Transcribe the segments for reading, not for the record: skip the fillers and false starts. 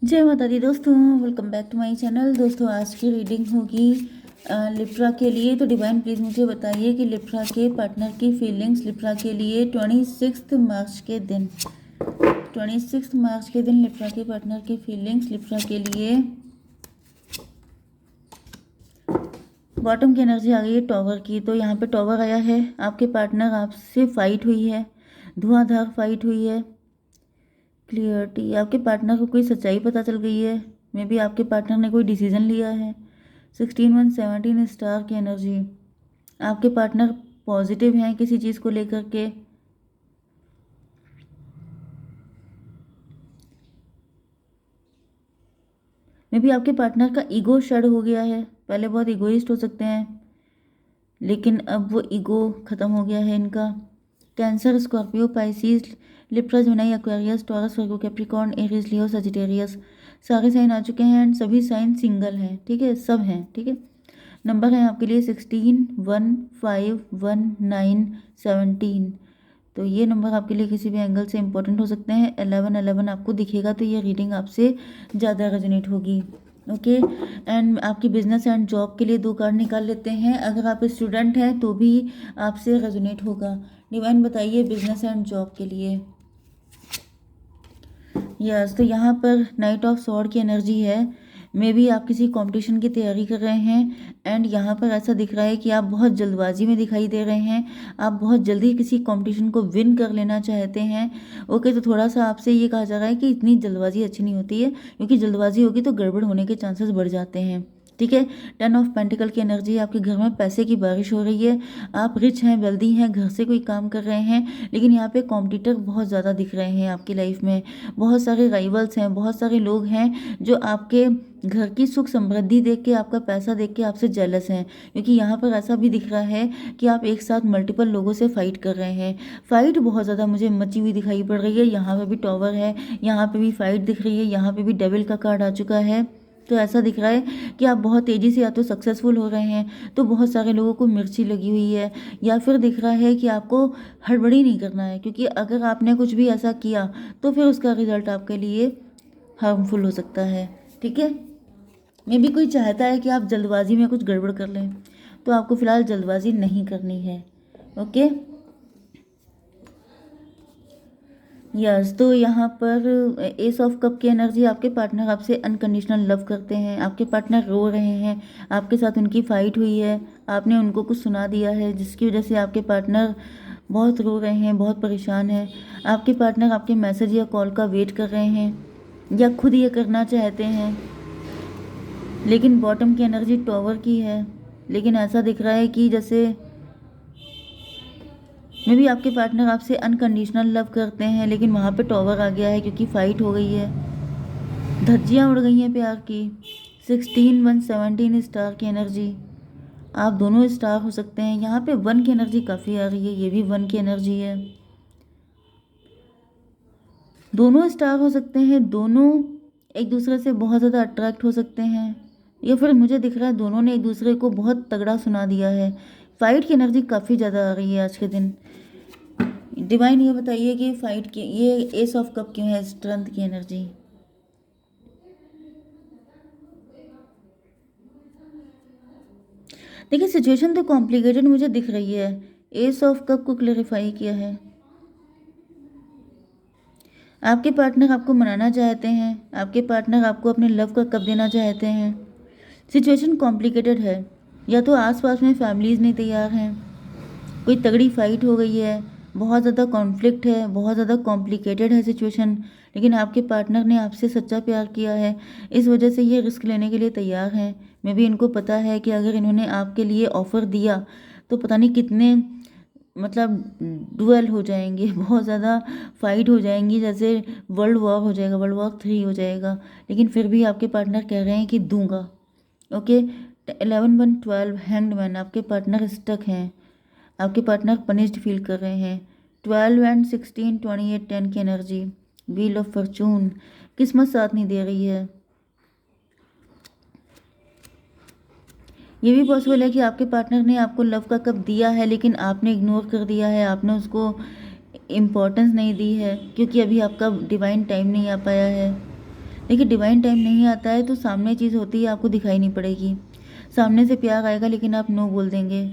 जय माता दी दोस्तों, welcome back to my channel. दोस्तों आज की रीडिंग होगी लिब्रा के लिए। तो डिवाइन प्लीज़ मुझे बताइए कि लिब्रा के पार्टनर की फीलिंग्स लिब्रा के लिए 26 मार्च के दिन 26 मार्च के दिन लिब्रा के पार्टनर की फीलिंग्स लिब्रा के लिए। बॉटम की एनर्जी आ गई है टॉवर की। तो यहाँ पे टॉवर आया है, आपके पार्टनर आपसे फाइट हुई है, धुआंधार फाइट हुई है। क्लियरिटी, आपके पार्टनर को कोई सच्चाई पता चल गई है। मे बी आपके पार्टनर ने कोई डिसीजन लिया है। 16 1 17 स्टार की एनर्जी। आपके पार्टनर पॉजिटिव हैं किसी चीज़ को लेकर के। मे बी आपके पार्टनर का ईगो शड हो गया है। पहले बहुत ईगोइस्ट हो सकते हैं, लेकिन अब वो ईगो ख़त्म हो गया है इनका। Cancer, Scorpio, Pisces, Libra, Gemini, Aquarius, Taurus, Virgo, Capricorn, Aries, Leo, Sagittarius, सारे साइन आ चुके हैं एंड सभी साइन सिंगल हैं। ठीक है, सब हैं। ठीक है, नंबर है आपके लिए 16 1 5 1 9 17। तो ये नंबर आपके लिए किसी भी एंगल से इंपॉर्टेंट हो सकते हैं। 11 11 आपको दिखेगा तो ये रीडिंग आपसे ज़्यादा रेजोनेट होगी। ओके, एंड आपकी बिजनेस एंड जॉब के लिए 2 कार्ड निकाल लेते हैं। अगर आप स्टूडेंट हैं तो भी आपसे रेजोनेट होगा। डिवाइन बताइए बिजनेस एंड जॉब के लिए। यस, तो यहाँ पर नाइट ऑफ सॉर्ड की एनर्जी है। मे बी आप किसी कंपटीशन की तैयारी कर रहे हैं एंड यहाँ पर ऐसा दिख रहा है कि आप बहुत जल्दबाजी में दिखाई दे रहे हैं। आप बहुत जल्दी किसी कंपटीशन को विन कर लेना चाहते हैं। ओके, तो थोड़ा सा आपसे ये कहा जा रहा है कि इतनी जल्दबाजी अच्छी नहीं होती है, क्योंकि जल्दबाजी होगी तो गड़बड़ होने के चांसेस बढ़ जाते हैं। ठीक है, 10 ऑफ पेंटिकल की एनर्जी। आपके घर में पैसे की बारिश हो रही है। आप रिच हैं, वेल्दी हैं, घर से कोई काम कर रहे हैं, लेकिन यहाँ पे कॉम्पिटिटर बहुत ज़्यादा दिख रहे हैं आपकी लाइफ में। बहुत सारे राइवल्स हैं, बहुत सारे लोग हैं जो आपके घर की सुख समृद्धि देख के, आपका पैसा देख के आपसे जेलस हैं। क्योंकि यहाँ पर ऐसा भी दिख रहा है कि आप एक साथ मल्टीपल लोगों से फाइट कर रहे हैं। फाइट बहुत ज़्यादा मुझे मची हुई दिखाई पड़ रही है। यहाँ पे भी टॉवर है, यहाँ पे भी फाइट दिख रही है, यहाँ पे भी डेविल का कार्ड आ चुका है। तो ऐसा दिख रहा है कि आप बहुत तेज़ी से या तो सक्सेसफुल हो रहे हैं, तो बहुत सारे लोगों को मिर्ची लगी हुई है, या फिर दिख रहा है कि आपको हड़बड़ी नहीं करना है, क्योंकि अगर आपने कुछ भी ऐसा किया तो फिर उसका रिजल्ट आपके लिए हार्मफुल हो सकता है। ठीक है, मे भी कोई चाहता है कि आप जल्दबाजी में कुछ गड़बड़ कर लें, तो आपको फ़िलहाल जल्दबाजी नहीं करनी है। ओके, यस, तो यहाँ पर एस ऑफ कप की एनर्जी। आपके पार्टनर आपसे अनकंडीशनल लव करते हैं। आपके पार्टनर रो रहे हैं, आपके साथ उनकी फाइट हुई है, आपने उनको कुछ सुना दिया है जिसकी वजह से आपके पार्टनर बहुत रो रहे हैं, बहुत परेशान हैं। आपके पार्टनर आपके मैसेज या कॉल का वेट कर रहे हैं या खुद ये करना चाहते हैं। लेकिन बॉटम की एनर्जी टॉवर की है, लेकिन ऐसा दिख रहा है कि जैसे मे भी आपके पार्टनर आपसे अनकंडीशनल लव करते हैं, लेकिन वहाँ पे टॉवर आ गया है क्योंकि फाइट हो गई है, धज्जियाँ उड़ गई हैं प्यार की। 16 1 17 स्टार की एनर्जी। आप दोनों स्टार हो सकते हैं। यहाँ पे 1 की एनर्जी काफ़ी आ रही है, ये भी 1 की एनर्जी है। दोनों स्टार हो सकते हैं, दोनों एक दूसरे से बहुत ज़्यादा अट्रैक्ट हो सकते हैं, या फिर मुझे दिख रहा है दोनों ने एक दूसरे को बहुत तगड़ा सुना दिया है। फाइट की एनर्जी काफ़ी ज़्यादा आ रही है आज के दिन। डिवाइन ये बताइए कि फाइट की ये एस ऑफ कप क्यों है, स्ट्रेंथ की एनर्जी। देखिए, सिचुएशन तो कॉम्प्लिकेटेड मुझे दिख रही है। एस ऑफ कप को क्लेरिफाई किया है। आपके पार्टनर आपको मनाना चाहते हैं, आपके पार्टनर आपको अपने लव का कप देना चाहते हैं। सिचुएशन कॉम्प्लिकेटेड है, या तो आसपास में फैमिलीज नहीं तैयार हैं, कोई तगड़ी फाइट हो गई है, बहुत ज़्यादा कॉन्फ्लिक्ट है, बहुत ज़्यादा कॉम्प्लिकेटेड है सिचुएशन, लेकिन आपके पार्टनर ने आपसे सच्चा प्यार किया है, इस वजह से ये रिस्क लेने के लिए तैयार हैं। मे भी इनको पता है कि अगर इन्होंने आपके लिए ऑफ़र दिया तो पता नहीं कितने मतलब डुएल हो जाएंगे, बहुत ज़्यादा फाइट हो जाएंगी, जैसे वर्ल्ड वॉर हो जाएगा, वर्ल्ड वॉर 3 हो जाएगा, लेकिन फिर भी आपके पार्टनर कह रहे हैं कि दूंगा। Okay, 11 1 12 hanged man. आपके पार्टनर स्टक हैं, आपके पार्टनर पनिश्ड फील कर रहे हैं। 12 एंड 16 28 10 की एनर्जी। व्हील ऑफ फॉर्चून, किस्मत साथ नहीं दे रही है। ये भी पॉसिबल है कि आपके पार्टनर ने आपको लव का कप दिया है, लेकिन आपने इग्नोर कर दिया है, आपने उसको इम्पोर्टेंस नहीं दी है, क्योंकि अभी आपका डिवाइन टाइम नहीं आ पाया है। देखिए डिवाइन टाइम नहीं आता है तो सामने चीज़ होती है आपको दिखाई नहीं पड़ेगी, सामने से प्यार आएगा लेकिन आप नो बोल देंगे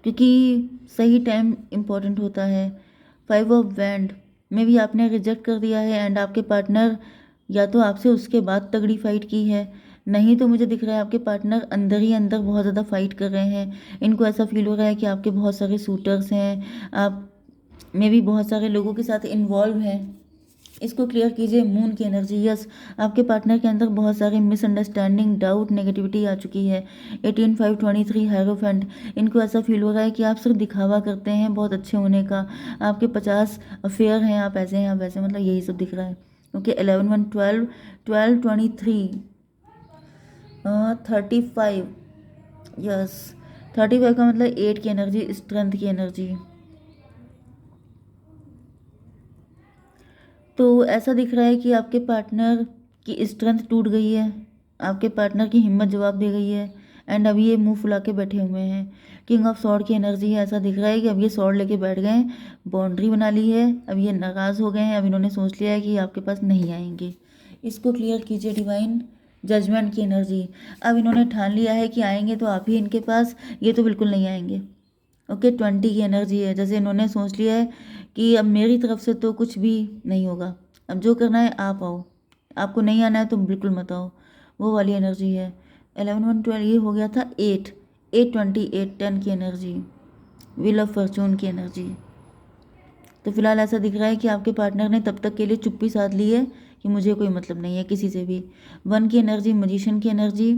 क्योंकि सही टाइम इम्पोर्टेंट होता है। 5 ऑफ वैंड में भी आपने रिजेक्ट कर दिया है एंड आपके पार्टनर या तो आपसे उसके बाद तगड़ी फाइट की है, नहीं तो मुझे दिख रहा है आपके पार्टनर अंदर ही अंदर बहुत ज़्यादा फाइट कर रहे हैं। इनको ऐसा फील हो रहा है कि आपके बहुत सारे सूटर्स हैं, आप में भी बहुत सारे लोगों के साथ इन्वॉल्व हैं। इसको क्लियर कीजिए। मून की एनर्जी, यस आपके पार्टनर के अंदर बहुत सारी मिसअंडरस्टैंडिंग, डाउट, नेगेटिविटी आ चुकी है। 18/5/23 हायरोफेंट, इनको ऐसा फील हो रहा है कि आप सिर्फ दिखावा करते हैं बहुत अच्छे होने का, आपके 50 अफेयर हैं, आप ऐसे हैं आप वैसे, मतलब यही सब दिख रहा है। ओके 11/1/12 12/23 35, यस 35 का मतलब 8 की एनर्जी, स्ट्रेंथ की एनर्जी। तो ऐसा दिख रहा है कि आपके पार्टनर की स्ट्रेंथ टूट गई है, आपके पार्टनर की हिम्मत जवाब दे गई है एंड अभी ये मुंह फुला के बैठे हुए हैं। किंग ऑफ सॉर्ड की एनर्जी है, ऐसा दिख रहा है कि अब ये सॉर्ड लेके बैठ गए हैं, बाउंड्री बना ली है, अब ये नाराज़ हो गए हैं, अब इन्होंने सोच लिया है कि आपके पास नहीं आएंगे। इसको क्लियर कीजिए डिवाइन। जजमेंट की एनर्जी, अब इन्होंने ठान लिया है कि आएंगे तो आप ही इनके पास, ये तो बिल्कुल नहीं आएंगे। ओके 20 की एनर्जी है, जैसे इन्होंने सोच लिया है कि अब मेरी तरफ से तो कुछ भी नहीं होगा, अब जो करना है आप आओ, आपको नहीं आना है तो बिल्कुल मत आओ, वो वाली एनर्जी है। 11/1/12 ये हो गया था 8/8/28 10 की एनर्जी, व्हील ऑफ फॉर्चून की एनर्जी। तो फिलहाल ऐसा दिख रहा है कि आपके पार्टनर ने तब तक के लिए चुप्पी साध ली है कि मुझे कोई मतलब नहीं है किसी से भी। 1 की एनर्जी, मजिशियन की एनर्जी,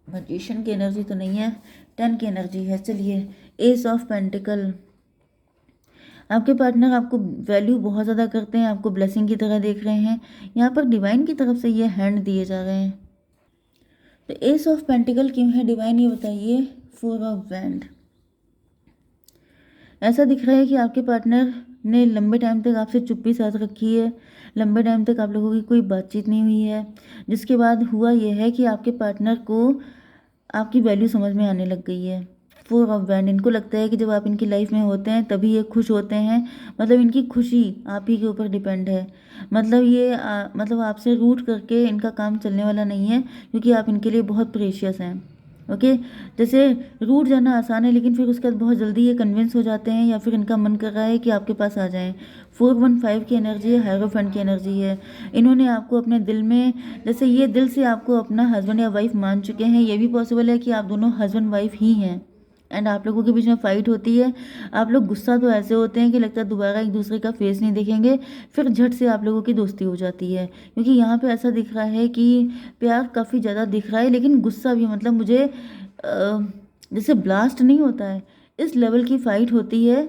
मजिशियन की एनर्जी तो नहीं है, 10 की एनर्जी है। चलिए एस ऑफ पेंटिकल, आपके पार्टनर आपको वैल्यू बहुत ज़्यादा करते हैं, आपको ब्लेसिंग की तरह देख रहे हैं, यहाँ पर डिवाइन की तरफ से ये हैंड दिए जा रहे हैं। तो एस ऑफ पेंटिकल क्यों है डिवाइन, ये बताइए। 4 ऑफ वैंड, ऐसा दिख रहा है कि आपके पार्टनर ने लंबे टाइम तक आपसे चुप्पी साध रखी है, लंबे टाइम तक आप लोगों की कोई बातचीत नहीं हुई है, जिसके बाद हुआ यह है कि आपके पार्टनर को आपकी वैल्यू समझ में आने लग गई है। 4 ऑफ वैंड, इनको लगता है कि जब आप इनकी लाइफ में होते हैं तभी ये खुश होते हैं, मतलब इनकी खुशी आप ही के ऊपर डिपेंड है, मतलब ये मतलब आपसे रूठ करके इनका काम चलने वाला नहीं है क्योंकि आप इनके लिए बहुत प्रेशियस हैं। ओके जैसे रूठ जाना आसान है लेकिन फिर उसके बाद बहुत जल्दी ये कन्विंस हो जाते हैं या फिर इनका मन कर रहा है कि आपके पास आ जाएं। 415 की एनर्जी है, हायरोफेंट की एनर्जी है। इन्होंने आपको अपने दिल में, जैसे ये दिल से आपको अपना हस्बैंड या वाइफ मान चुके हैं, ये भी पॉसिबल है कि आप दोनों हस्बैंड वाइफ ही हैं एंड आप लोगों के बीच में फाइट होती है। आप लोग गुस्सा तो ऐसे होते हैं कि लगता है दोबारा एक दूसरे का फेस नहीं देखेंगे, फिर झट से आप लोगों की दोस्ती हो जाती है, क्योंकि यहाँ पे ऐसा दिख रहा है कि प्यार काफ़ी ज़्यादा दिख रहा है लेकिन गुस्सा भी, मतलब मुझे जैसे ब्लास्ट नहीं होता है इस लेवल की फाइट होती है,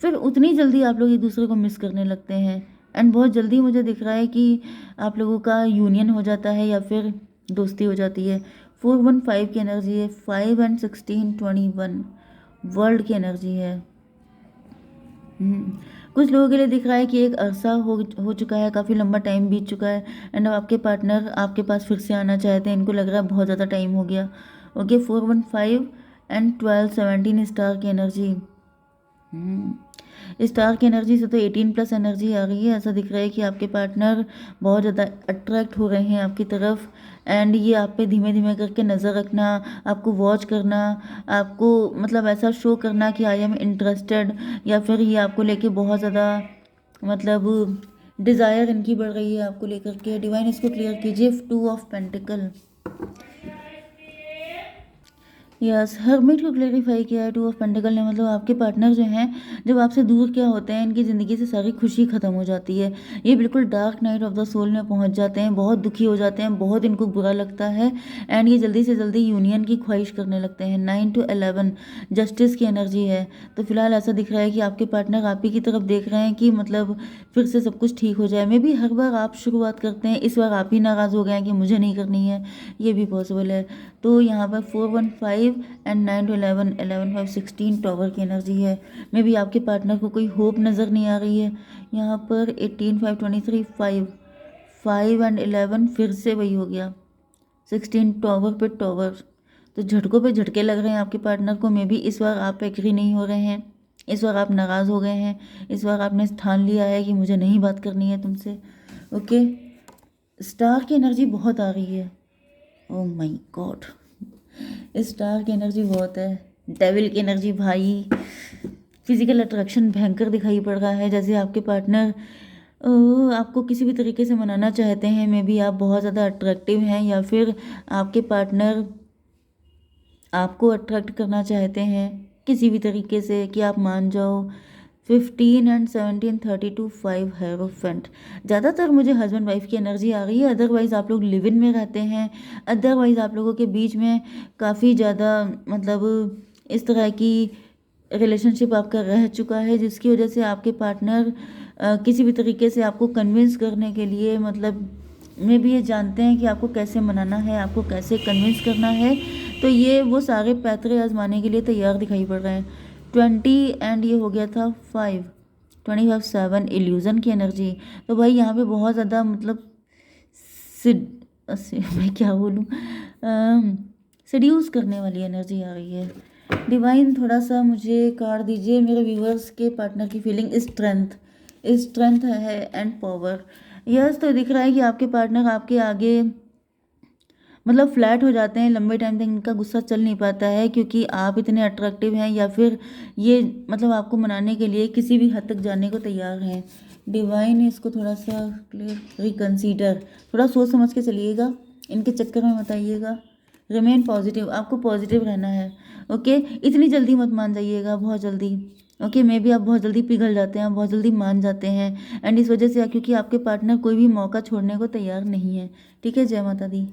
फिर उतनी जल्दी आप लोग एक दूसरे को मिस करने लगते हैं एंड बहुत जल्दी मुझे दिख रहा है कि आप लोगों का यूनियन हो जाता है या फिर दोस्ती हो जाती है। 415 की एनर्जी है, 5 and 16 21 वर्ल्ड की एनर्जी है। कुछ लोगों के लिए दिख रहा है कि एक अरसा हो चुका है, काफ़ी लंबा टाइम बीत चुका है एंड अब आपके पार्टनर आपके पास फिर से आना चाहते हैं, इनको लग रहा है बहुत ज़्यादा टाइम हो गया। ओके 415 and 12 17 स्टार की एनर्जी। स्टार की एनर्जी से तो 18+ एनर्जी आ रही है, ऐसा दिख रहा है कि आपके पार्टनर बहुत ज़्यादा अट्रैक्ट हो रहे हैं आपकी तरफ एंड ये आप पे धीमे धीमे करके नज़र रखना, आपको वॉच करना, आपको मतलब ऐसा शो करना कि आई एम इंटरेस्टेड, या फिर ये आपको लेके बहुत ज़्यादा मतलब डिज़ायर इनकी बढ़ रही है आपको लेकर के। डिवाइन इसको क्लियर कीजिए। 2 ऑफ पेंटिकल, यस हर्मिट को क्लेरिफाई किया है 2 ऑफ पेंटिकल ने, मतलब आपके पार्टनर जो हैं जब आपसे दूर क्या होते हैं इनकी ज़िंदगी से सारी खुशी ख़त्म हो जाती है, ये बिल्कुल dark night of the soul में पहुंच जाते हैं, बहुत दुखी हो जाते हैं, बहुत इनको बुरा लगता है एंड ये जल्दी से जल्दी यूनियन की ख्वाहिश करने लगते हैं। 9 to 11 जस्टिस की एनर्जी है। तो फिलहाल ऐसा दिख रहा है कि आपके पार्टनर आप ही की तरफ देख रहे हैं कि मतलब फिर से सब कुछ ठीक हो जाए। मे भी हर बार आप शुरुआत करते हैं, इस बार आप ही नाराज़ हो गए हैं कि मुझे नहीं करनी है, ये भी पॉसिबल है। तो यहाँ पर 415 and 9 to 11 11 5 16 टॉवर की एनर्जी है। मे भी आपके पार्टनर को कोई होप नज़र नहीं आ रही है। यहाँ पर 18/5/23 5 and 11 फिर से वही हो गया, 16 टॉवर पे टॉवर। तो झटकों पे झटके लग रहे हैं आपके पार्टनर को। मे भी इस बार आप एग्री नहीं हो रहे हैं, इस बार आप नाराज़ हो गए हैं, इस बार आपने ठान लिया है कि मुझे नहीं बात करनी है तुमसे। ओके स्टार की एनर्जी बहुत आ रही है। ओह माय गॉड, स्टार की एनर्जी बहुत है। डेविल की एनर्जी भाई, फिजिकल अट्रैक्शन भयंकर दिखाई पड़ रहा है, जैसे आपके पार्टनर आपको किसी भी तरीके से मनाना चाहते हैं। मे बी आप बहुत ज़्यादा अट्रैक्टिव हैं, या फिर आपके पार्टनर आपको अट्रैक्ट करना चाहते हैं किसी भी तरीके से कि आप मान जाओ। 15 एंड 17 32 5 हेरोफेंट, ज़्यादातर मुझे हस्बैंड वाइफ की एनर्जी आ रही है। अदरवाइज़ आप लोग लिव इन में रहते हैं। अदरवाइज़ आप लोगों के बीच में काफ़ी ज़्यादा मतलब इस तरह की रिलेशनशिप आपका रह चुका है, जिसकी वजह से आपके पार्टनर किसी भी तरीके से आपको कन्विंस करने के लिए मतलब में भी ये जानते हैं कि आपको कैसे मनाना है, आपको कैसे कन्विंस करना है। तो ये वो सारे पैतरे आजमाने के लिए तैयार दिखाई पड़ रहे हैं। 20 एंड ये हो गया था 5, 25 7 इल्यूज़न की एनर्जी। तो भाई यहाँ पे बहुत ज़्यादा मतलब मैं क्या बोलूँ, सड्यूस करने वाली एनर्जी आ रही है। डिवाइन थोड़ा सा मुझे कार्ड दीजिए। मेरे व्यूअर्स के पार्टनर की फीलिंग स्ट्रेंथ है एंड पावर। यस, तो दिख रहा है कि आपके पार्टनर आपके आगे मतलब फ्लैट हो जाते हैं। लंबे टाइम तक इनका गुस्सा चल नहीं पाता है, क्योंकि आप इतने अट्रैक्टिव हैं, या फिर ये मतलब आपको मनाने के लिए किसी भी हद तक जाने को तैयार हैं। डिवाइन इसको थोड़ा सा क्लियर रिकंसीडर, थोड़ा सोच समझ के चलिएगा, इनके चक्कर में मत आइएगा। रिमेन पॉजिटिव, आपको पॉजिटिव रहना है। ओके, इतनी जल्दी मत मान जाइएगा, बहुत जल्दी। ओके, मे भी आप बहुत जल्दी पिघल जाते हैं, बहुत जल्दी मान जाते हैं, एंड इस वजह से क्योंकि आपके पार्टनर कोई भी मौका छोड़ने को तैयार नहीं है। ठीक है, जय माता दी।